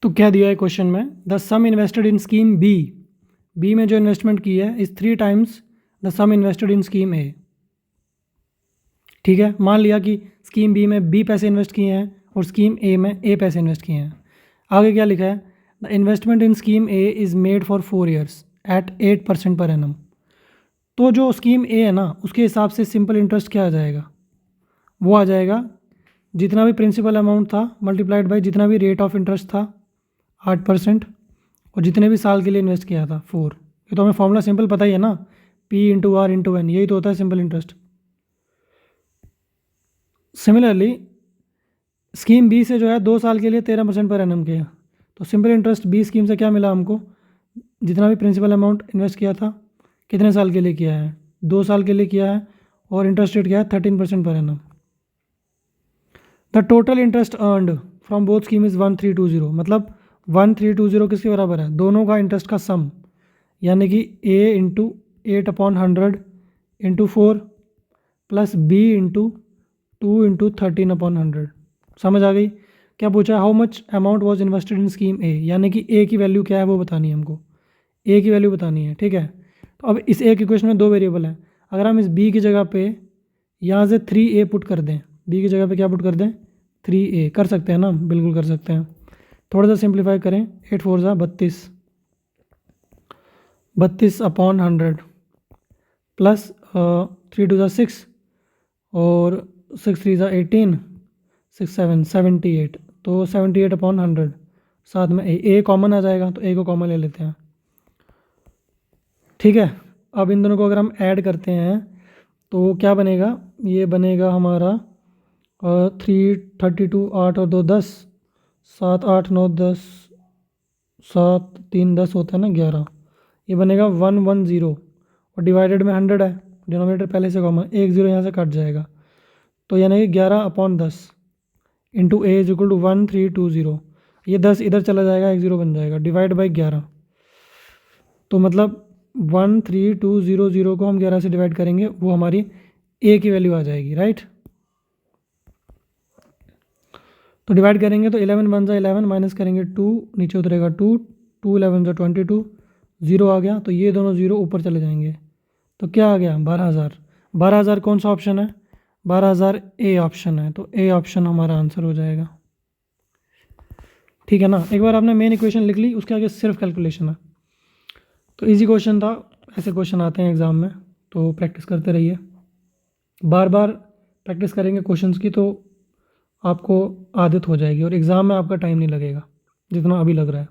तो क्या दिया है क्वेश्चन में, the sum invested in scheme B में जो इन्वेस्टमेंट की है is 3 times the sum invested in scheme A. ठीक है, मान लिया कि स्कीम बी में बी पैसे इन्वेस्ट किए हैं और स्कीम ए में ए पैसे इन्वेस्ट किए हैं। आगे क्या लिखा है, the investment in scheme A is made for 4 years at 8% per annum. तो जो स्कीम ए है ना उसके हिसाब से सिंपल इंटरेस्ट क्या आ जाएगा, वो आ जाएगा जितना भी प्रिंसिपल अमाउंट था मल्टीप्लाइड बाई जितना भी रेट ऑफ इंटरेस्ट था 8% और जितने भी साल के लिए इन्वेस्ट किया था 4। ये तो हमें फॉर्मूला सिंपल पता ही है ना, p into r into n, यही तो होता है simple interest. Similarly scheme B से जो है 2 साल के लिए 13% पर एनम किया, तो सिंपल इंटरेस्ट बी स्कीम से क्या मिला हमको, जितना भी प्रिंसिपल अमाउंट इन्वेस्ट किया था कितने साल के लिए किया है, 2 साल के लिए किया है और इंटरेस्ट रेट क्या है 13% per annum. The total interest earned from both scheme is 1320, मतलब 1320 किसके बराबर है, दोनों का इंटरेस्ट का सम, यानी कि A into 8/100 into 4 plus B into 2 into 13/100। समझ आ गई। क्या पूछा, how much amount was invested in scheme A, यानी कि ए की वैल्यू क्या है वो बतानी है हमको, ए की वैल्यू बतानी है। ठीक है, तो अब इस ए के क्वेश्चन में 2 वेरिएबल हैं, अगर हम इस बी की जगह पे यहाँ से 3a पुट कर दें, बी की जगह पे क्या पुट कर दें 3a, कर सकते हैं ना, बिल्कुल कर सकते हैं। थोड़ा सा सिंप्लीफाई करें, 8 4 जा 32/100 प्लस 3 2 जा 6 और 6 3 जा 18 6 7 78, तो 78/100 साथ में ए कॉमन आ जाएगा, तो ए को कॉमन ले लेते हैं। ठीक है, अब इन दोनों को अगर हम ऐड करते हैं तो क्या बनेगा, ये बनेगा हमारा 332 8 और 2 10 7 8 9 10 7 3 10 होता है ना 11, ये बनेगा 110 और डिवाइडेड में 100 है, डिनोमिनेटर पहले से कॉमन, 1 0 यहाँ से कट जाएगा, तो यानी कि 11/10 into A is equal to 1320, ये 10 इधर चला जाएगा 1 0 बन जाएगा, डिवाइड बाई 11, तो मतलब 13200 को हम 11 से डिवाइड करेंगे, वो हमारी ए की वैल्यू आ जाएगी, राइट। तो डिवाइड करेंगे तो 11 1 जा 11 माइनस करेंगे 2, नीचे उतरेगा 2 2 11 जा 22, 0 आ गया, तो ये दोनों 0 ऊपर चले जाएंगे, तो क्या आ गया 12,000। 12,000 कौन सा ऑप्शन है, 12,000 ए ऑप्शन है, तो ए ऑप्शन हमारा आंसर हो जाएगा। ठीक है ना, एक बार आपने मेन इक्वेशन लिख ली, उसके आगे सिर्फ कैलकुलेशन है। तो इजी क्वेश्चन था, ऐसे क्वेश्चन आते हैं एग्ज़ाम में, तो प्रैक्टिस करते रहिए, बार बार प्रैक्टिस करेंगे क्वेश्चंस की तो आपको आदत हो जाएगी और एग्ज़ाम में आपका टाइम नहीं लगेगा जितना अभी लग रहा है।